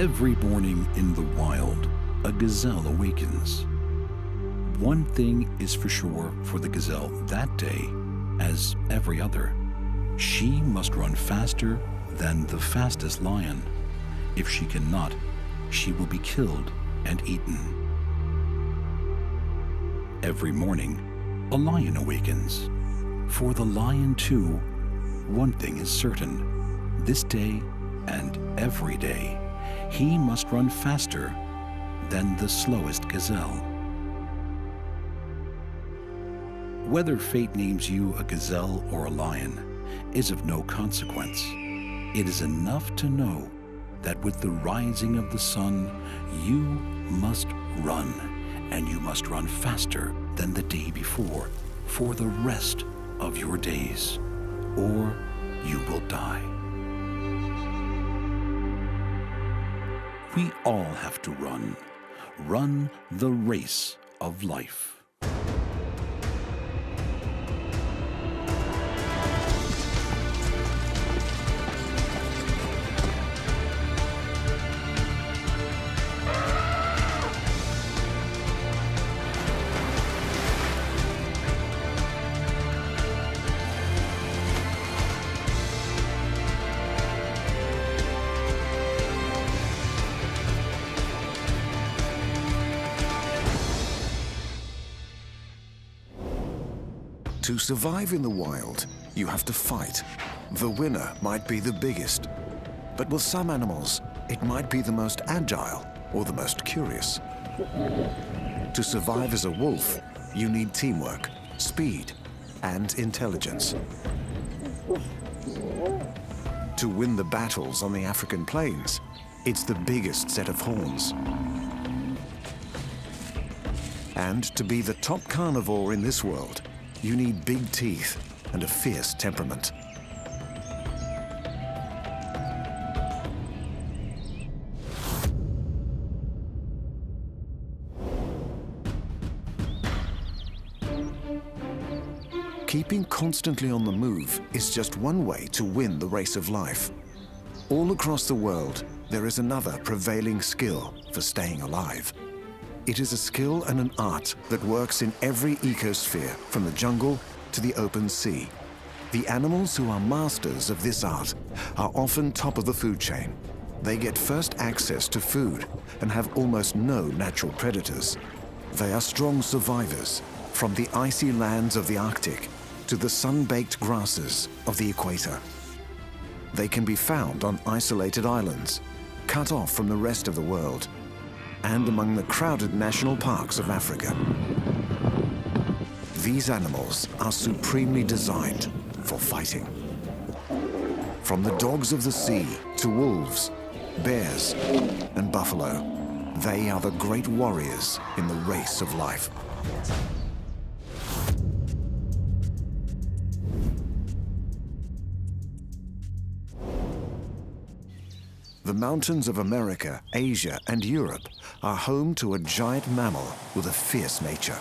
Every morning in the wild, a gazelle awakens. One thing is for sure for the gazelle that day, as every other. She must run faster than the fastest lion. If she cannot, she will be killed and eaten. Every morning, a lion awakens. For the lion too, one thing is certain. This day and every day, he must run faster than the slowest gazelle. Whether fate names you a gazelle or a lion is of no consequence. It is enough to know that with the rising of the sun, you must run, and you must run faster than the day before for the rest of your days, or you will die. We all have to run the race of life. To survive in the wild, you have to fight. The winner might be the biggest, but with some animals, it might be the most agile or the most curious. To survive as a wolf, you need teamwork, speed, and intelligence. To win the battles on the African plains, it's the biggest set of horns. And to be the top carnivore in this world, you need big teeth and a fierce temperament. Keeping constantly on the move is just one way to win the race of life. All across the world, there is another prevailing skill for staying alive. It is a skill and an art that works in every ecosphere, from the jungle to the open sea. The animals who are masters of this art are often top of the food chain. They get first access to food and have almost no natural predators. They are strong survivors, from the icy lands of the Arctic to the sun-baked grasses of the equator. They can be found on isolated islands, cut off from the rest of the world, and among the crowded national parks of Africa. These animals are supremely designed for fighting. From the dogs of the sea to wolves, bears, and buffalo, they are the great warriors in the race of life. The mountains of America, Asia, and Europe are home to a giant mammal with a fierce nature.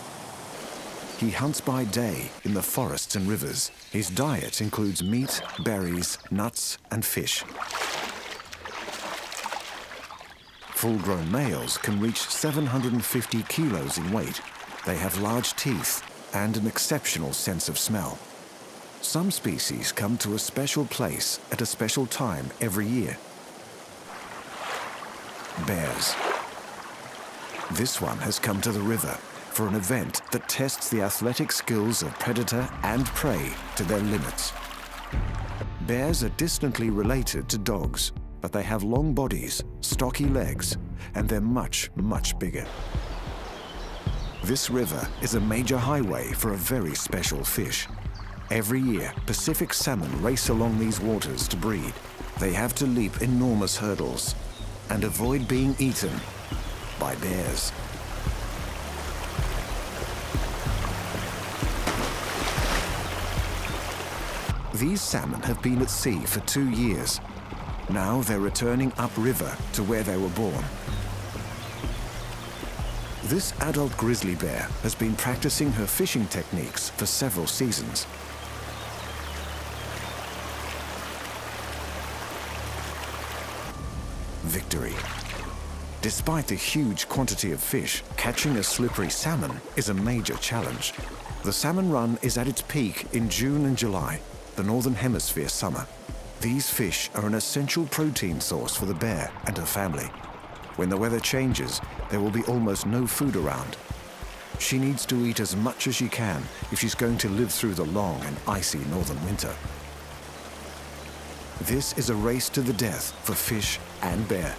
He hunts by day in the forests and rivers. His diet includes meat, berries, nuts, and fish. Full-grown males can reach 750 kilos in weight. They have large teeth and an exceptional sense of smell. Some species come to a special place at a special time every year. Bears. This one has come to the river for an event that tests the athletic skills of predator and prey to their limits. Bears are distantly related to dogs, but they have long bodies, stocky legs, and they're much, much bigger. This river is a major highway for a very special fish. Every year, Pacific salmon race along these waters to breed. They have to leap enormous hurdles and avoid being eaten by bears. These salmon have been at sea for 2 years. Now they're returning upriver to where they were born. This adult grizzly bear has been practicing her fishing techniques for several seasons. Victory. Despite the huge quantity of fish, catching a slippery salmon is a major challenge. The salmon run is at its peak in June and July, the Northern Hemisphere summer. These fish are an essential protein source for the bear and her family. When the weather changes, there will be almost no food around. She needs to eat as much as she can if she's going to live through the long and icy northern winter. This is a race to the death for fish and bear.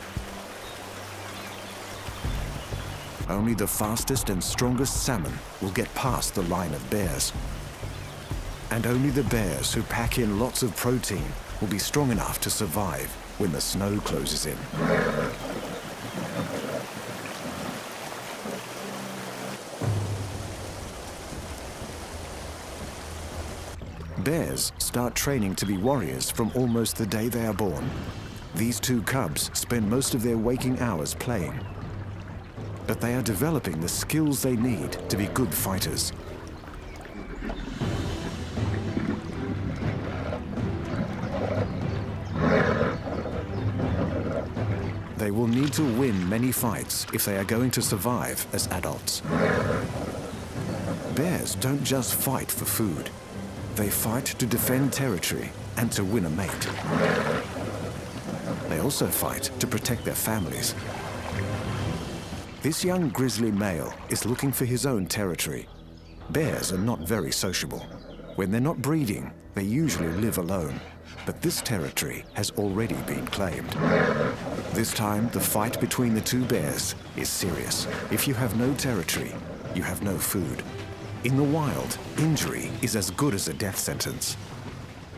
Only the fastest and strongest salmon will get past the line of bears. And only the bears who pack in lots of protein will be strong enough to survive when the snow closes in. Bears start training to be warriors from almost the day they are born. These two cubs spend most of their waking hours playing. But they are developing the skills they need to be good fighters. They will need to win many fights if they are going to survive as adults. Bears don't just fight for food. They fight to defend territory and to win a mate. They also fight to protect their families. This young grizzly male is looking for his own territory. Bears are not very sociable. When they're not breeding, they usually live alone. But this territory has already been claimed. This time, the fight between the two bears is serious. If you have no territory, you have no food. In the wild, injury is as good as a death sentence.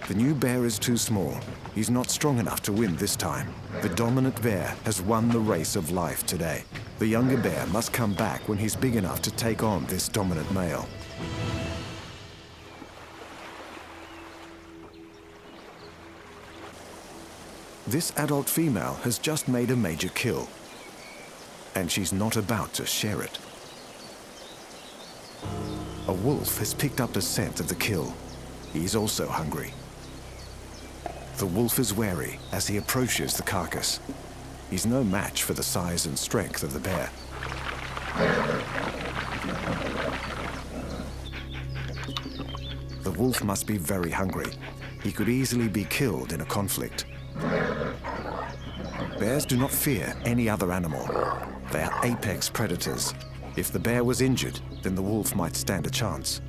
The new bear is too small. He's not strong enough to win this time. The dominant bear has won the race of life today. The younger bear must come back when he's big enough to take on this dominant male. This adult female has just made a major kill, and she's not about to share it. A wolf has picked up the scent of the kill. He's also hungry. The wolf is wary as he approaches the carcass. He's no match for the size and strength of the bear. The wolf must be very hungry. He could easily be killed in a conflict. Bears do not fear any other animal. They are apex predators. If the bear was injured, then the wolf might stand a chance.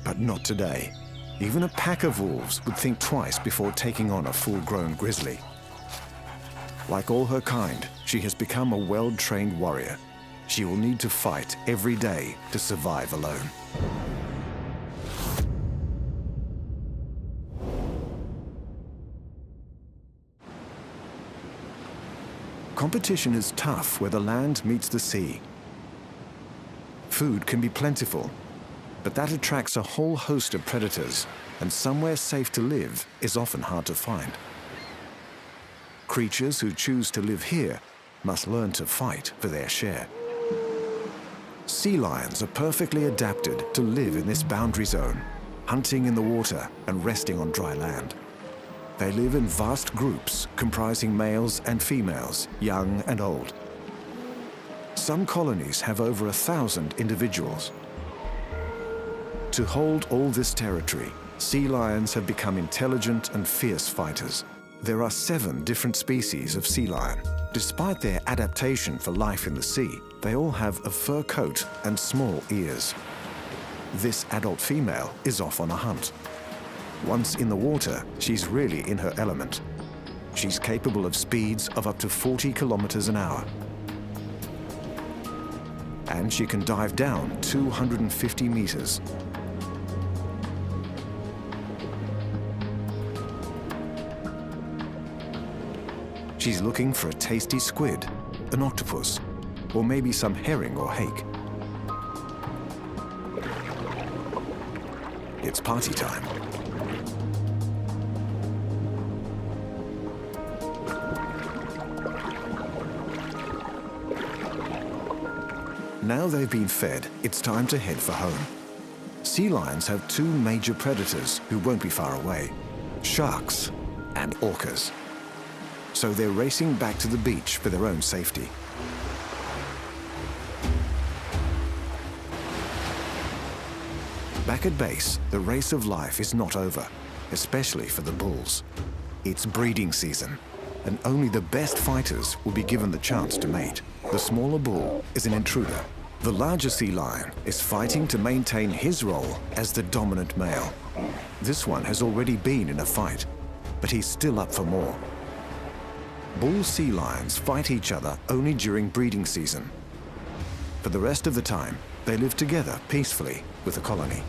But not today. Even a pack of wolves would think twice before taking on a full-grown grizzly. Like all her kind, she has become a well-trained warrior. She will need to fight every day to survive alone. Competition is tough where the land meets the sea. Food can be plentiful, but that attracts a whole host of predators, and somewhere safe to live is often hard to find. Creatures who choose to live here must learn to fight for their share. Sea lions are perfectly adapted to live in this boundary zone, hunting in the water and resting on dry land. They live in vast groups comprising males and females, young and old. Some colonies have over 1,000 individuals. To hold all this territory, sea lions have become intelligent and fierce fighters. There are 7 different species of sea lion. Despite their adaptation for life in the sea, they all have a fur coat and small ears. This adult female is off on a hunt. Once in the water, she's really in her element. She's capable of speeds of up to 40 kilometers an hour. And she can dive down 250 meters. She's looking for a tasty squid, an octopus, or maybe some herring or hake. It's party time. Now they've been fed, it's time to head for home. Sea lions have 2 major predators who won't be far away: sharks and orcas. So they're racing back to the beach for their own safety. Back at base, the race of life is not over, especially for the bulls. It's breeding season, and only the best fighters will be given the chance to mate. The smaller bull is an intruder. The larger sea lion is fighting to maintain his role as the dominant male. This one has already been in a fight, but he's still up for more. Bull sea lions fight each other only during breeding season. For the rest of the time, they live together peacefully with the colony.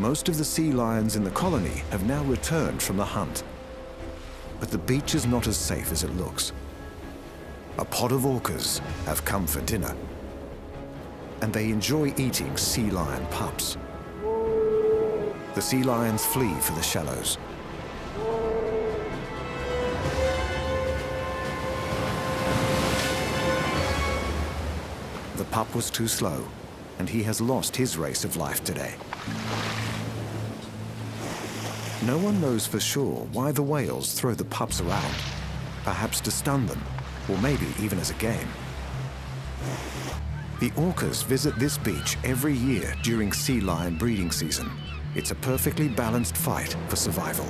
Most of the sea lions in the colony have now returned from the hunt. But the beach is not as safe as it looks. A pod of orcas have come for dinner, and they enjoy eating sea lion pups. The sea lions flee for the shallows. The pup was too slow, and he has lost his race of life today. No one knows for sure why the whales throw the pups around, perhaps to stun them, or maybe even as a game. The orcas visit this beach every year during sea lion breeding season. It's a perfectly balanced fight for survival.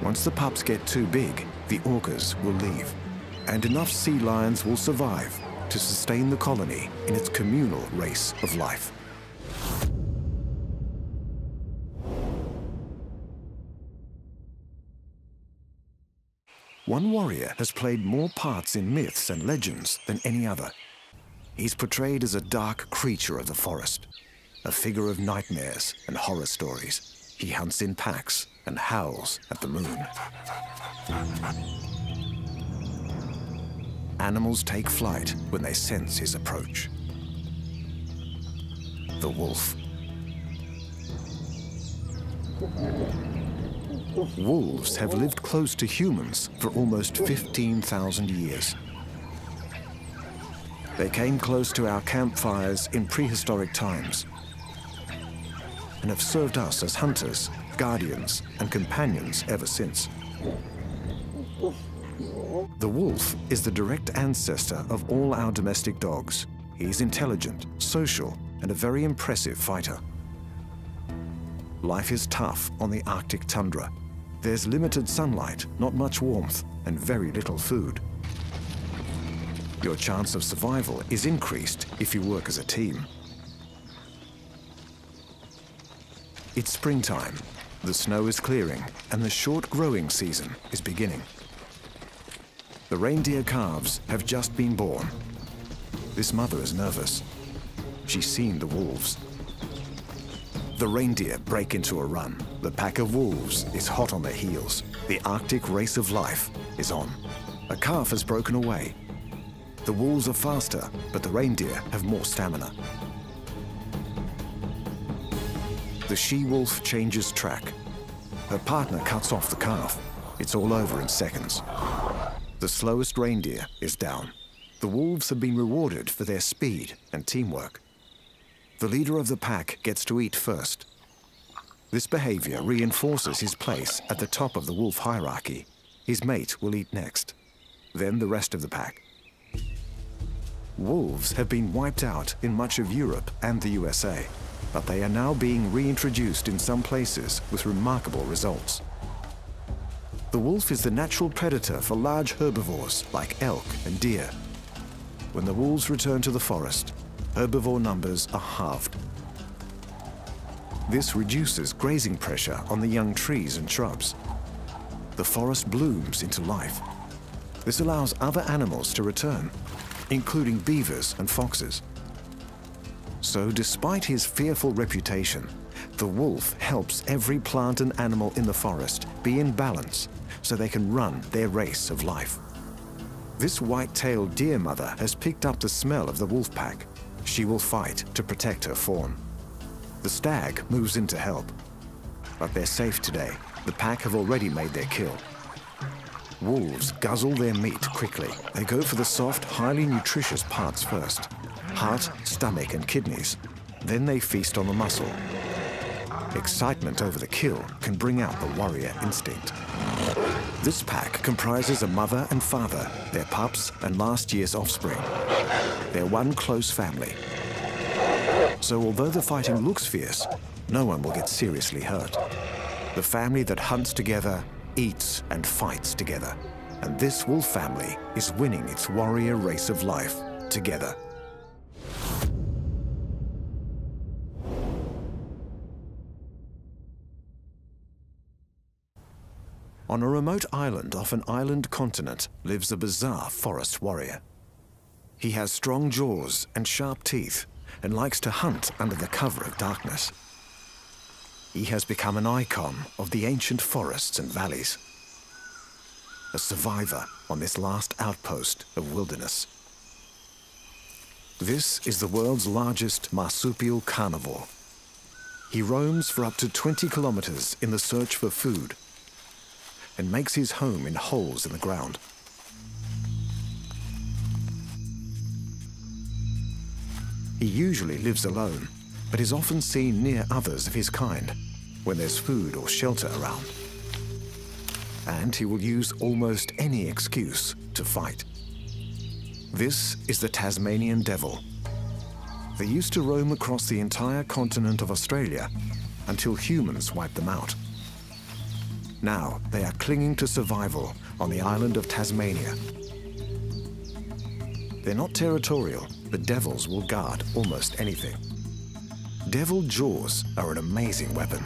Once the pups get too big, the orcas will leave, and enough sea lions will survive to sustain the colony in its communal race of life. One warrior has played more parts in myths and legends than any other. He's portrayed as a dark creature of the forest, a figure of nightmares and horror stories. He hunts in packs and howls at the moon. Animals take flight when they sense his approach. The wolf. Wolves have lived close to humans for almost 15,000 years. They came close to our campfires in prehistoric times and have served us as hunters, guardians, and companions ever since. The wolf is the direct ancestor of all our domestic dogs. He's intelligent, social, and a very impressive fighter. Life is tough on the Arctic tundra. There's limited sunlight, not much warmth, and very little food. Your chance of survival is increased if you work as a team. It's springtime. The snow is clearing, and the short growing season is beginning. The reindeer calves have just been born. This mother is nervous. She's seen the wolves. The reindeer break into a run. The pack of wolves is hot on their heels. The Arctic race of life is on. A calf has broken away. The wolves are faster, but the reindeer have more stamina. The she-wolf changes track. Her partner cuts off the calf. It's all over in seconds. The slowest reindeer is down. The wolves have been rewarded for their speed and teamwork. The leader of the pack gets to eat first. This behavior reinforces his place at the top of the wolf hierarchy. His mate will eat next, then the rest of the pack. Wolves have been wiped out in much of Europe and the USA, but they are now being reintroduced in some places with remarkable results. The wolf is the natural predator for large herbivores like elk and deer. When the wolves return to the forest, herbivore numbers are halved. This reduces grazing pressure on the young trees and shrubs. The forest blooms into life. This allows other animals to return, including beavers and foxes. So despite his fearful reputation, the wolf helps every plant and animal in the forest be in balance so they can run their race of life. This white-tailed deer mother has picked up the smell of the wolf pack. She will fight to protect her fawn. The stag moves in to help. But they're safe today. The pack have already made their kill. Wolves guzzle their meat quickly. They go for the soft, highly nutritious parts first. Heart, stomach, and kidneys. Then they feast on the muscle. Excitement over the kill can bring out the warrior instinct. This pack comprises a mother and father, their pups, and last year's offspring. They're one close family. So although the fighting looks fierce, no one will get seriously hurt. The family that hunts together, eats and fights together. And this wolf family is winning its warrior race of life together. On a remote island off an island continent lives a bizarre forest warrior. He has strong jaws and sharp teeth and likes to hunt under the cover of darkness. He has become an icon of the ancient forests and valleys, a survivor on this last outpost of wilderness. This is the world's largest marsupial carnivore. He roams for up to 20 kilometers in the search for food and makes his home in holes in the ground. He usually lives alone, but is often seen near others of his kind when there's food or shelter around. And he will use almost any excuse to fight. This is the Tasmanian devil. They used to roam across the entire continent of Australia until humans wiped them out. Now they are clinging to survival on the island of Tasmania. They're not territorial, but devils will guard almost anything. Devil jaws are an amazing weapon.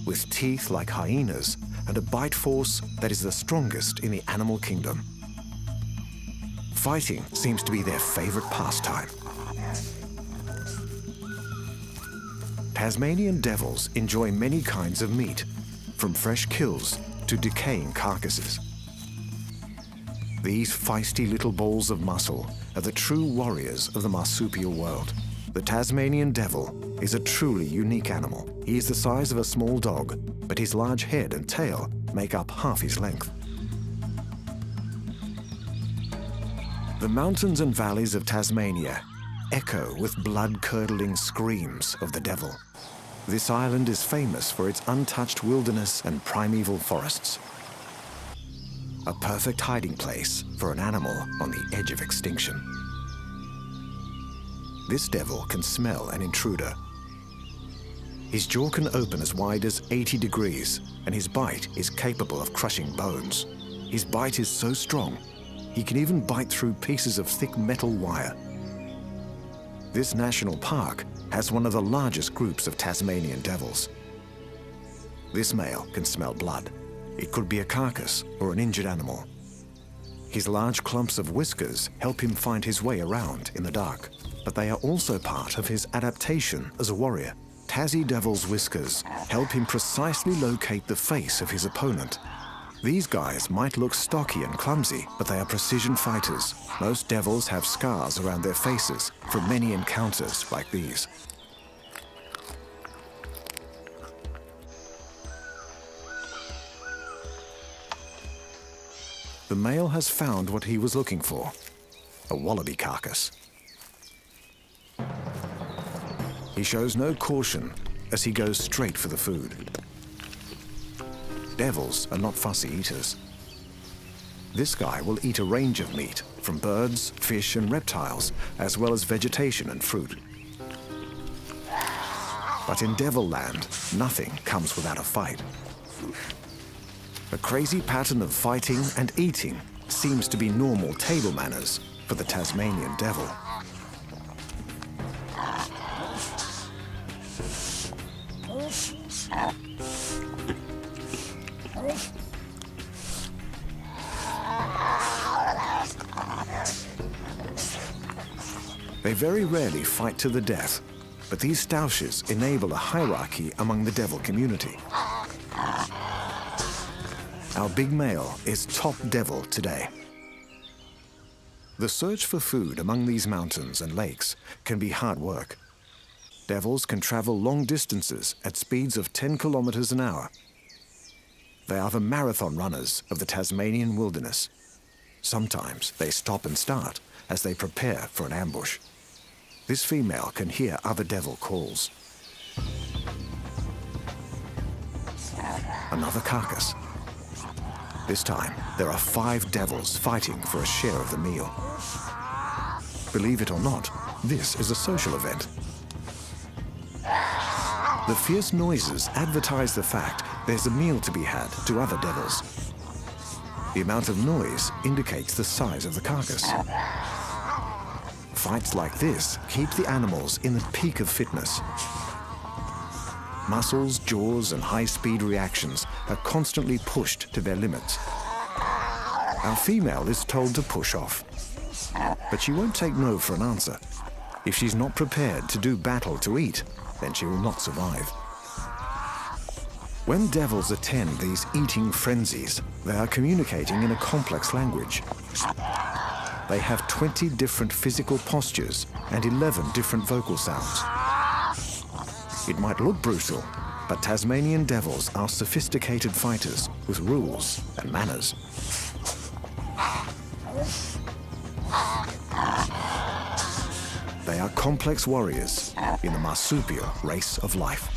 With teeth like hyenas and a bite force that is the strongest in the animal kingdom. Fighting seems to be their favorite pastime. Tasmanian devils enjoy many kinds of meat, from fresh kills to decaying carcasses. These feisty little balls of muscle are the true warriors of the marsupial world. The Tasmanian devil is a truly unique animal. He is the size of a small dog, but his large head and tail make up half his length. The mountains and valleys of Tasmania echo with blood-curdling screams of the devil. This island is famous for its untouched wilderness and primeval forests. A perfect hiding place for an animal on the edge of extinction. This devil can smell an intruder. His jaw can open as wide as 80 degrees, and his bite is capable of crushing bones. His bite is so strong, he can even bite through pieces of thick metal wire. This national park has one of the largest groups of Tasmanian devils. This male can smell blood. It could be a carcass or an injured animal. His large clumps of whiskers help him find his way around in the dark, but they are also part of his adaptation as a warrior. Tassie Devil's whiskers help him precisely locate the face of his opponent. These guys might look stocky and clumsy, but they are precision fighters. Most devils have scars around their faces from many encounters like these. The male has found what he was looking for, a wallaby carcass. He shows no caution as he goes straight for the food. Devils are not fussy eaters. This guy will eat a range of meat, from birds, fish, and reptiles, as well as vegetation and fruit. But in Devil Land, nothing comes without a fight. A crazy pattern of fighting and eating seems to be normal table manners for the Tasmanian devil. They very rarely fight to the death, but these stoushes enable a hierarchy among the devil community. Our big male is top devil today. The search for food among these mountains and lakes can be hard work. Devils can travel long distances at speeds of 10 kilometers an hour. They are the marathon runners of the Tasmanian wilderness. Sometimes they stop and start as they prepare for an ambush. This female can hear other devil calls. Another carcass. This time, there are 5 devils fighting for a share of the meal. Believe it or not, this is a social event. The fierce noises advertise the fact there's a meal to be had to other devils. The amount of noise indicates the size of the carcass. Fights like this keep the animals in the peak of fitness. Muscles, jaws, and high-speed reactions are constantly pushed to their limits. Our female is told to push off, but she won't take no for an answer. If she's not prepared to do battle to eat, then she will not survive. When devils attend these eating frenzies, they are communicating in a complex language. They have 20 different physical postures and 11 different vocal sounds. It might look brutal, but Tasmanian devils are sophisticated fighters with rules and manners. They are complex warriors in the marsupial race of life.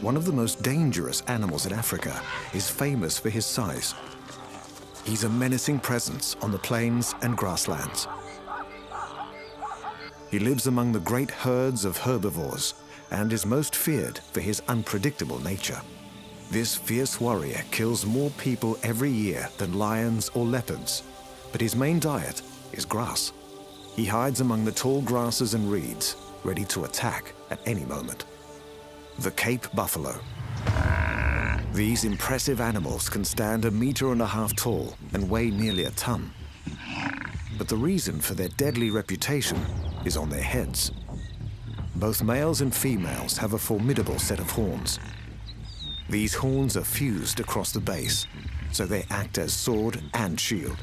One of the most dangerous animals in Africa is famous for his size. He's a menacing presence on the plains and grasslands. He lives among the great herds of herbivores and is most feared for his unpredictable nature. This fierce warrior kills more people every year than lions or leopards, but his main diet is grass. He hides among the tall grasses and reeds, ready to attack at any moment. The Cape buffalo. These impressive animals can stand 1.5 meters tall and weigh nearly a ton. But the reason for their deadly reputation is on their heads. Both males and females have a formidable set of horns. These horns are fused across the base, so they act as sword and shield.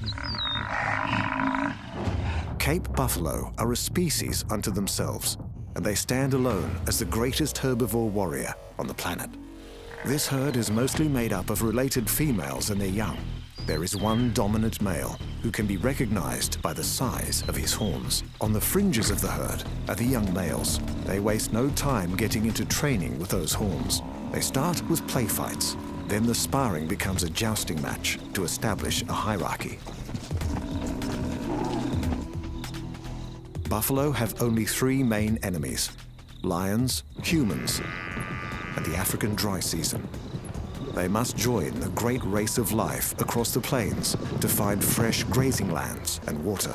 Cape buffalo are a species unto themselves, and they stand alone as the greatest herbivore warrior on the planet. This herd is mostly made up of related females and their young. There is one dominant male who can be recognized by the size of his horns. On the fringes of the herd are the young males. They waste no time getting into training with those horns. They start with play fights. Then the sparring becomes a jousting match to establish a hierarchy. Buffalo have only 3 main enemies: lions, humans, and the African dry season. They must join the great race of life across the plains to find fresh grazing lands and water.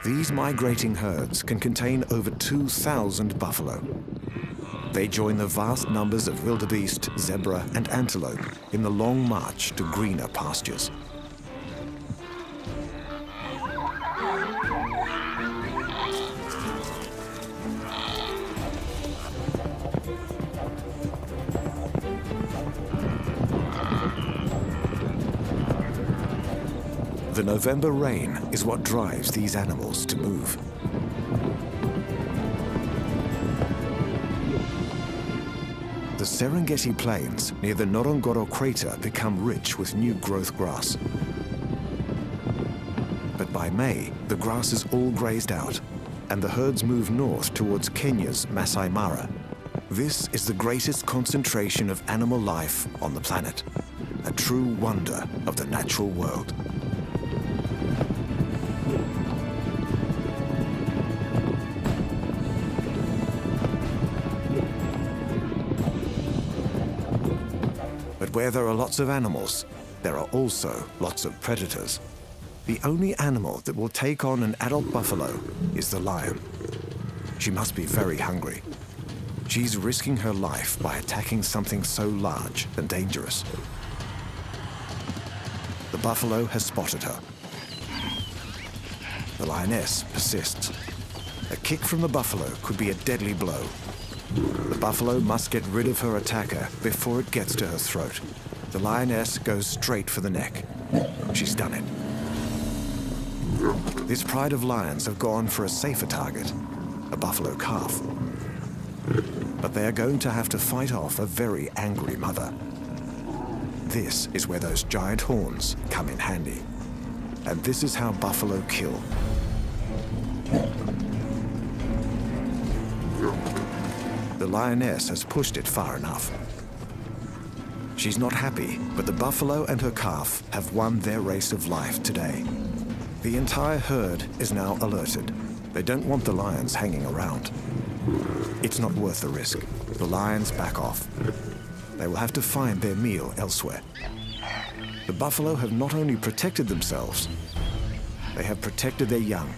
These migrating herds can contain over 2,000 buffalo. They join the vast numbers of wildebeest, zebra, and antelope in the long march to greener pastures. The November rain is what drives these animals to move. The Serengeti Plains near the Ngorongoro crater become rich with new growth grass. But by May, the grass is all grazed out, and the herds move north towards Kenya's Masai Mara. This is the greatest concentration of animal life on the planet, a true wonder of the natural world. But where there are lots of animals, there are also lots of predators. The only animal that will take on an adult buffalo is the lion. She must be very hungry. She's risking her life by attacking something so large and dangerous. The buffalo has spotted her. The lioness persists. A kick from the buffalo could be a deadly blow. The buffalo must get rid of her attacker before it gets to her throat. The lioness goes straight for the neck. She's done it. This pride of lions have gone for a safer target, a buffalo calf. But they are going to have to fight off a very angry mother. This is where those giant horns come in handy. And this is how buffalo kill. The lioness has pushed it far enough. She's not happy, but the buffalo and her calf have won their race of life today. The entire herd is now alerted. They don't want the lions hanging around. It's not worth the risk. The lions back off. They will have to find their meal elsewhere. The buffalo have not only protected themselves, they have protected their young.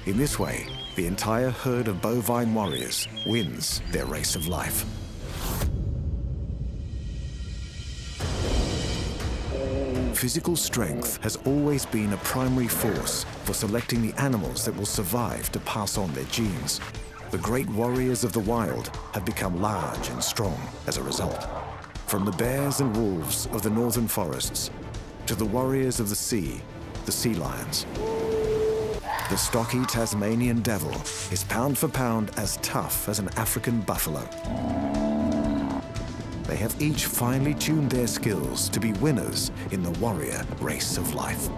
In this way, the entire herd of bovine warriors wins their race of life. Physical strength has always been a primary force for selecting the animals that will survive to pass on their genes. The great warriors of the wild have become large and strong as a result. From the bears and wolves of the northern forests to the warriors of the sea lions. The stocky Tasmanian devil is pound for pound as tough as an African buffalo. They have each finely tuned their skills to be winners in the warrior race of life.